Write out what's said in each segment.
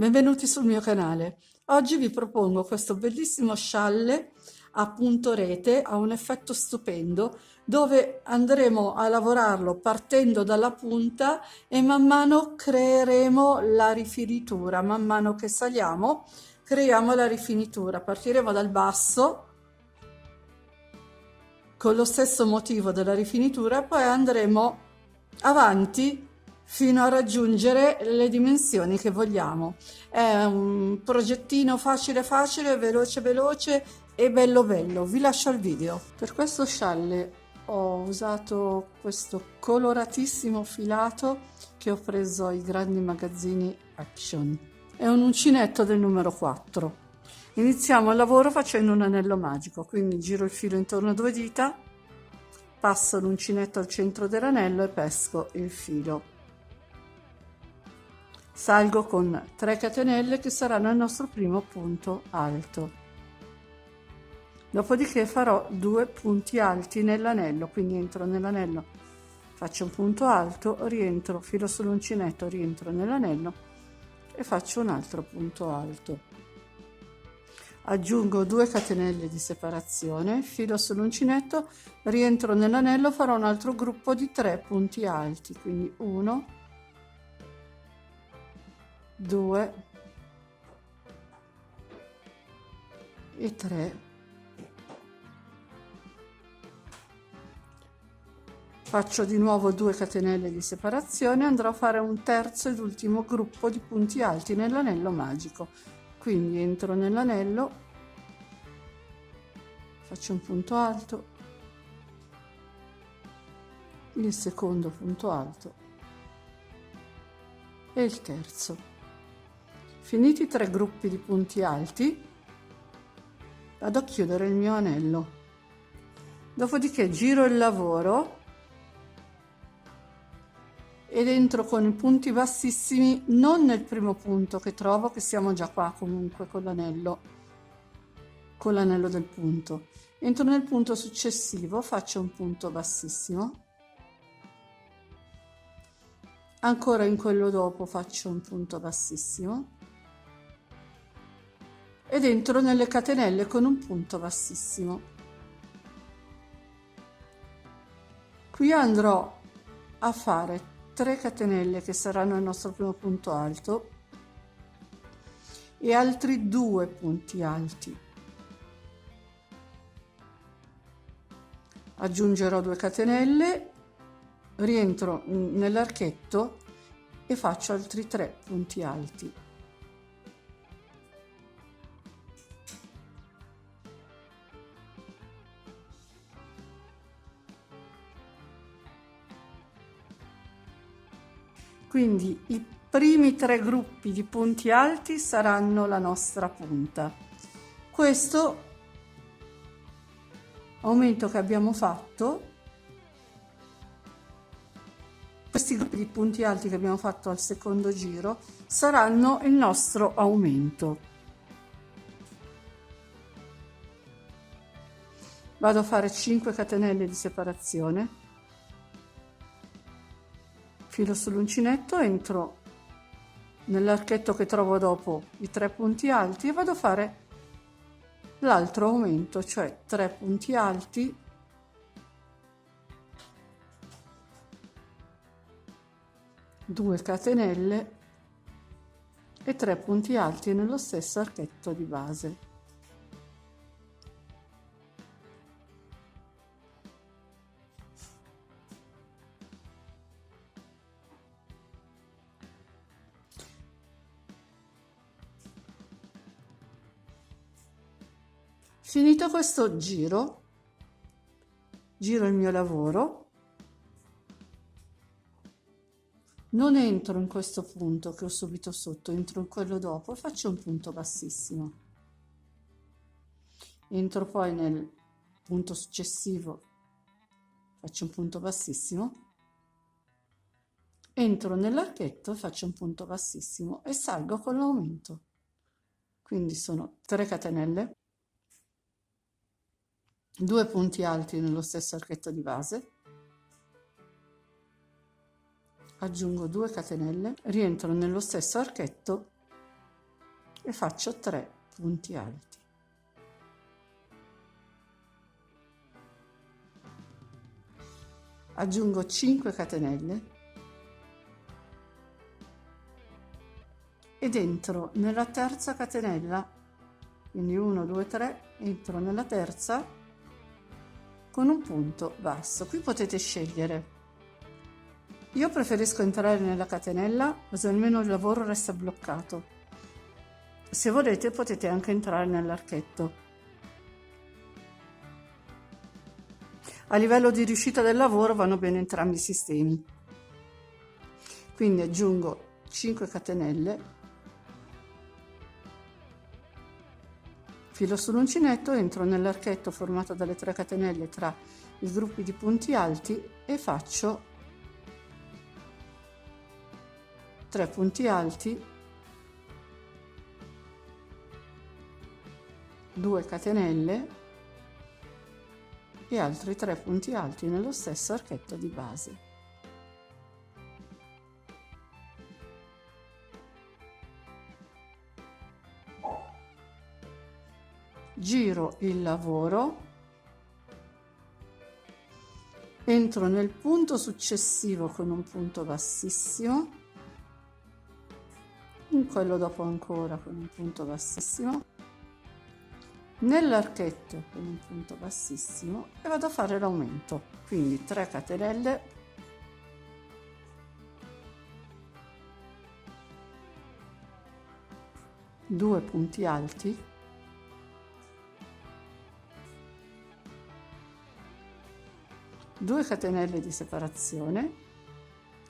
Benvenuti sul mio canale. Oggi vi propongo questo bellissimo scialle a punto rete, ha un effetto stupendo, dove andremo a lavorarlo partendo dalla punta e man mano creeremo la rifinitura. Man mano che saliamo creiamo la rifinitura. Partiremo dal basso con lo stesso motivo della rifinitura, poi andremo avanti fino a raggiungere le dimensioni che vogliamo. È un progettino facile facile, veloce veloce e bello bello. Vi lascio il video. Per questo scialle ho usato questo coloratissimo filato che ho preso ai grandi magazzini Action. È un uncinetto del numero 4. Iniziamo il lavoro facendo un anello magico, quindi giro il filo intorno a 2 dita, passo l'uncinetto al centro dell'anello e pesco il filo. Salgo con 3 catenelle che saranno il nostro primo punto alto. Dopodiché farò 2 punti alti nell'anello, quindi entro nell'anello, faccio un punto alto, rientro, filo sull'uncinetto, rientro nell'anello e faccio un altro punto alto. Aggiungo 2 catenelle di separazione, filo sull'uncinetto, rientro nell'anello, farò un altro gruppo di 3 punti alti, quindi 1, 2 e 3. Faccio di nuovo 2 catenelle di separazione, andrò a fare un terzo ed ultimo gruppo di punti alti nell'anello magico. Quindi entro nell'anello, faccio un punto alto, il secondo punto alto e il terzo. Finiti i 3 gruppi di punti alti, vado a chiudere il mio anello. Dopodiché giro il lavoro ed entro con i punti bassissimi non nel primo punto che trovo, che siamo già qua comunque con l'anello del punto. Entro nel punto successivo, faccio un punto bassissimo, ancora in quello dopo faccio un punto bassissimo ed entro nelle catenelle con un punto bassissimo. Qui andrò a fare 3 catenelle che saranno il nostro primo punto alto e altri 2 punti alti. Aggiungerò 2 catenelle, rientro nell'archetto e faccio altri 3 punti alti. Quindi i primi 3 gruppi di punti alti saranno la nostra punta. Questo aumento che abbiamo fatto, questi gruppi di punti alti che abbiamo fatto al secondo giro, saranno il nostro aumento. Vado a fare 5 catenelle di separazione. Filo sull'uncinetto, entro nell'archetto che trovo dopo i 3 punti alti e vado a fare l'altro aumento, cioè 3 punti alti, due catenelle e 3 punti alti nello stesso archetto di base. Finito questo giro il mio lavoro, non entro in questo punto che ho subito sotto, entro in quello dopo e faccio un punto bassissimo. Entro poi nel punto successivo, faccio un punto bassissimo, entro nell'archetto e faccio un punto bassissimo e salgo con l'aumento. Quindi sono 3 catenelle, 2 punti alti nello stesso archetto di base, aggiungo 2 catenelle, rientro nello stesso archetto e faccio 3 punti alti. Aggiungo 5 catenelle ed entro nella terza catenella, quindi 1 2 3, entro nella terza con un punto basso. Qui potete scegliere. Io preferisco entrare nella catenella così almeno il lavoro resta bloccato. Se volete potete anche entrare nell'archetto. A livello di riuscita del lavoro vanno bene entrambi i sistemi. Quindi aggiungo 5 catenelle, filo sull'uncinetto, entro nell'archetto formato dalle 3 catenelle tra i gruppi di punti alti e faccio 3 punti alti, 2 catenelle e altri 3 punti alti nello stesso archetto di base. Giro il lavoro, entro nel punto successivo con un punto bassissimo, in quello dopo ancora con un punto bassissimo, nell'archetto con un punto bassissimo e vado a fare l'aumento, quindi 3 catenelle, due punti alti, due catenelle di separazione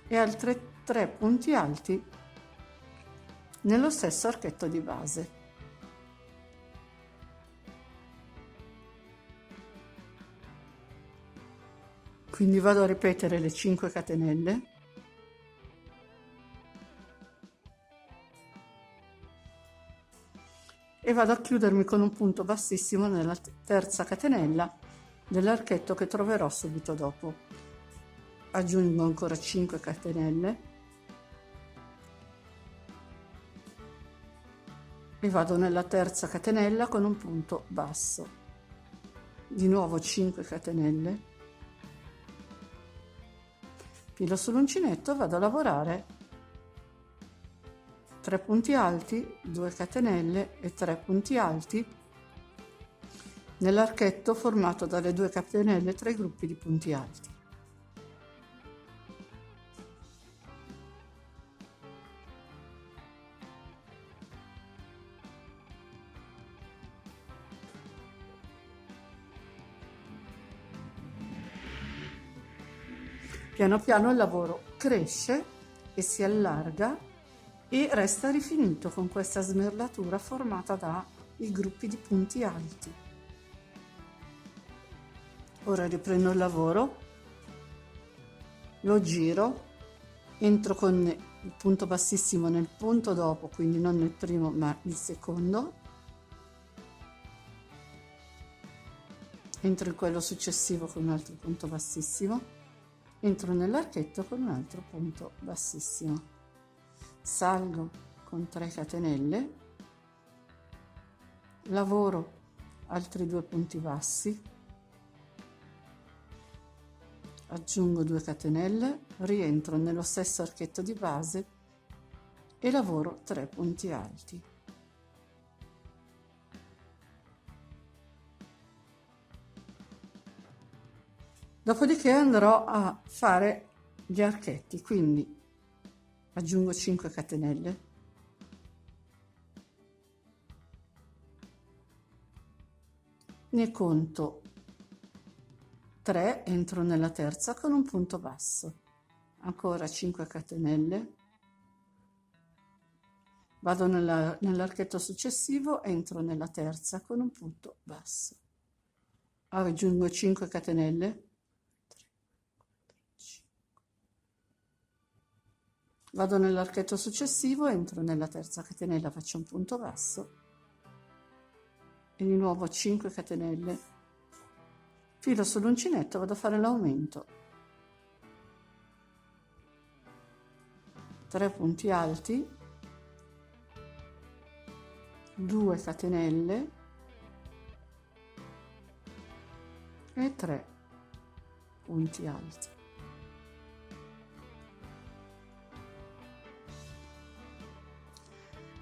e altri 3 punti alti nello stesso archetto di base. Quindi vado a ripetere le 5 catenelle e vado a chiudermi con un punto bassissimo nella terza catenella dell'archetto che troverò subito dopo. Aggiungo ancora 5 catenelle e vado nella terza catenella con un punto basso. Di nuovo 5 catenelle, filo sull'uncinetto, vado a lavorare 3 punti alti, 2 catenelle e 3 punti alti nell'archetto formato dalle 2 catenelle tra i gruppi di punti alti. Piano piano il lavoro cresce e si allarga e resta rifinito con questa smerlatura formata dai gruppi di punti alti. Ora riprendo il lavoro, lo giro, entro con il punto bassissimo nel punto dopo, quindi non nel primo ma il secondo, entro in quello successivo con un altro punto bassissimo, entro nell'archetto con un altro punto bassissimo, salgo con 3 catenelle, lavoro altri 2 punti bassi, aggiungo 2 catenelle, rientro nello stesso archetto di base e lavoro 3 punti alti. Dopodiché andrò a fare gli archetti, quindi aggiungo 5 catenelle, ne conto 3, entro nella terza con un punto basso, ancora 5 catenelle, vado nell'archetto successivo, entro nella terza con un punto basso, aggiungo 5 catenelle, vado nell'archetto successivo, entro nella terza catenella, faccio un punto basso e di nuovo 5 catenelle, filo sull'uncinetto, vado a fare l'aumento, 3 punti alti, 2 catenelle e 3 punti alti.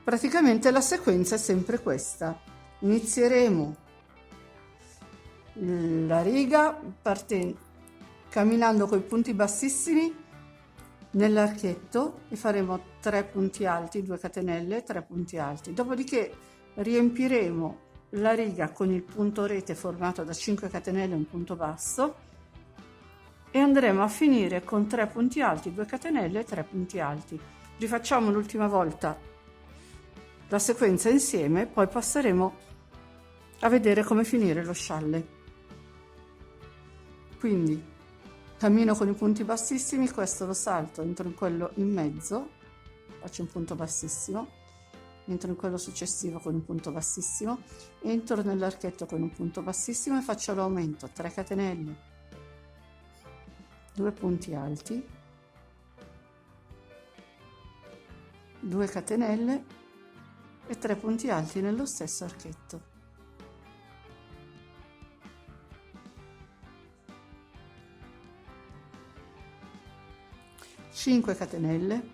Praticamente la sequenza è sempre questa. Inizieremo la riga camminando con i punti bassissimi nell'archetto e faremo 3 punti alti, 2 catenelle, 3 punti alti. Dopodiché riempiremo la riga con il punto rete formato da 5 catenelle e un punto basso e andremo a finire con 3 punti alti, 2 catenelle e 3 punti alti. Rifacciamo l'ultima volta la sequenza insieme, poi passeremo a vedere come finire lo scialle. Quindi cammino con i punti bassissimi, questo lo salto, entro in quello in mezzo, faccio un punto bassissimo, entro in quello successivo con un punto bassissimo, entro nell'archetto con un punto bassissimo e faccio l'aumento, 3 catenelle, 2 punti alti, 2 catenelle e 3 punti alti nello stesso archetto. Cinque catenelle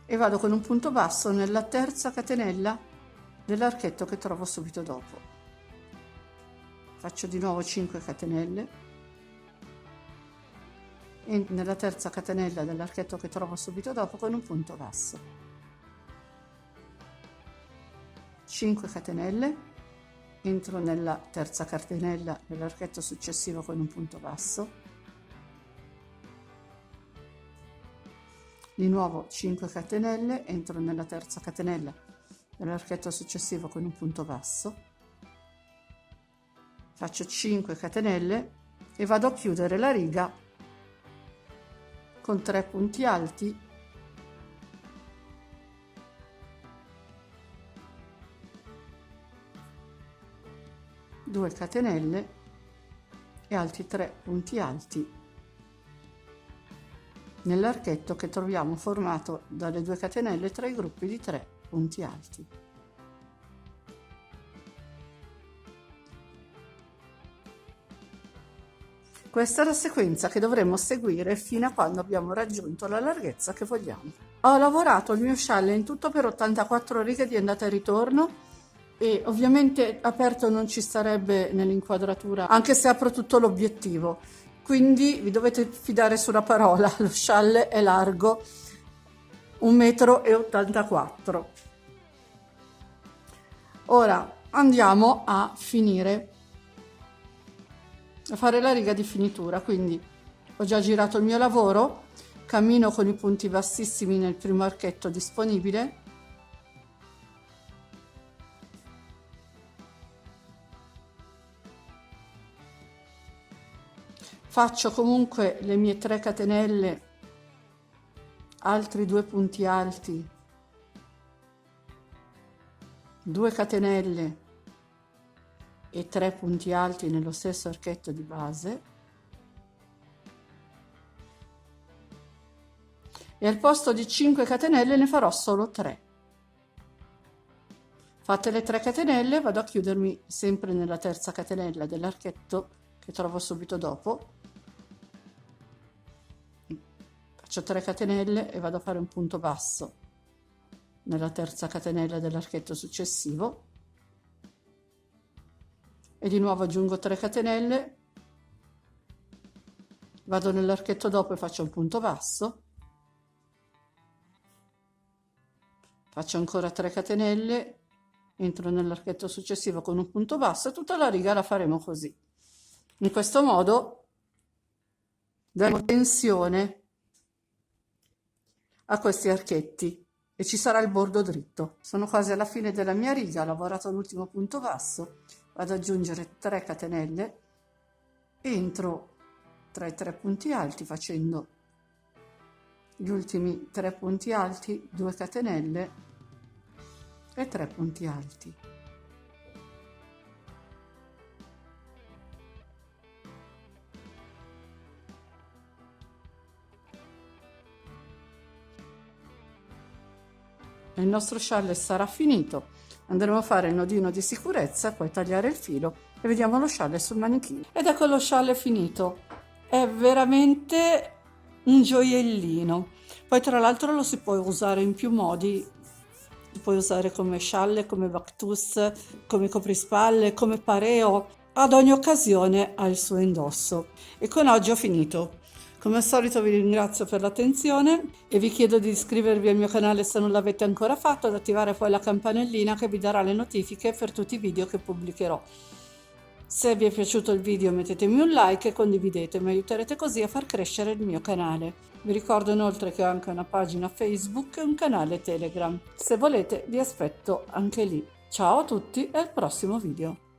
e vado con un punto basso nella terza catenella dell'archetto che trovo subito dopo. Faccio di nuovo 5 catenelle e nella terza catenella dell'archetto che trovo subito dopo con un punto basso. 5 catenelle, entro nella terza catenella dell'archetto successivo con un punto basso, di nuovo 5 catenelle, entro nella terza catenella dell'archetto successivo con un punto basso, faccio 5 catenelle e vado a chiudere la riga con 3 punti alti, due catenelle e altri 3 punti alti nell'archetto che troviamo formato dalle 2 catenelle tra i gruppi di 3 punti alti. Questa è la sequenza che dovremo seguire fino a quando abbiamo raggiunto la larghezza che vogliamo. Ho lavorato il mio scialle in tutto per 84 righe di andata e ritorno e ovviamente aperto non ci starebbe nell'inquadratura, anche se apro tutto l'obiettivo, quindi vi dovete fidare sulla parola. Lo scialle è largo 1,84 m. Ora andiamo a finire a fare la riga di finitura, quindi ho già girato il mio lavoro, cammino con i punti bassissimi nel primo archetto disponibile, faccio comunque le mie 3 catenelle, altri 2 punti alti, 2 catenelle e 3 punti alti nello stesso archetto di base e al posto di 5 catenelle ne farò solo 3. Fatte le 3 catenelle vado a chiudermi sempre nella terza catenella dell'archetto che trovo subito dopo, faccio 3 catenelle e vado a fare un punto basso nella terza catenella dell'archetto successivo e di nuovo aggiungo 3 catenelle, vado nell'archetto dopo e faccio un punto basso, faccio ancora 3 catenelle, entro nell'archetto successivo con un punto basso e tutta la riga la faremo così. In questo modo daremo tensione a questi archetti e ci sarà il bordo dritto. Sono quasi alla fine della mia riga, ho lavorato l'ultimo punto basso, vado ad aggiungere 3 catenelle, entro tra i 3 punti alti facendo gli ultimi 3 punti alti, 2 catenelle e 3 punti alti. il nostro scialle sarà finito, andremo a fare il nodino di sicurezza, poi tagliare il filo e vediamo lo scialle sul manichino. Ed ecco lo scialle finito, è veramente un gioiellino. Poi tra l'altro lo si può usare in più modi, lo puoi usare come scialle, come vactus, come coprispalle, come pareo, ad ogni occasione ha il suo indosso. E con oggi ho finito. Come al solito vi ringrazio per l'attenzione e vi chiedo di iscrivervi al mio canale se non l'avete ancora fatto, ad attivare poi la campanellina che vi darà le notifiche per tutti i video che pubblicherò. Se vi è piaciuto il video mettetemi un like e condividete, mi aiuterete così a far crescere il mio canale. Vi ricordo inoltre che ho anche una pagina Facebook e un canale Telegram. Se volete vi aspetto anche lì. Ciao a tutti e al prossimo video.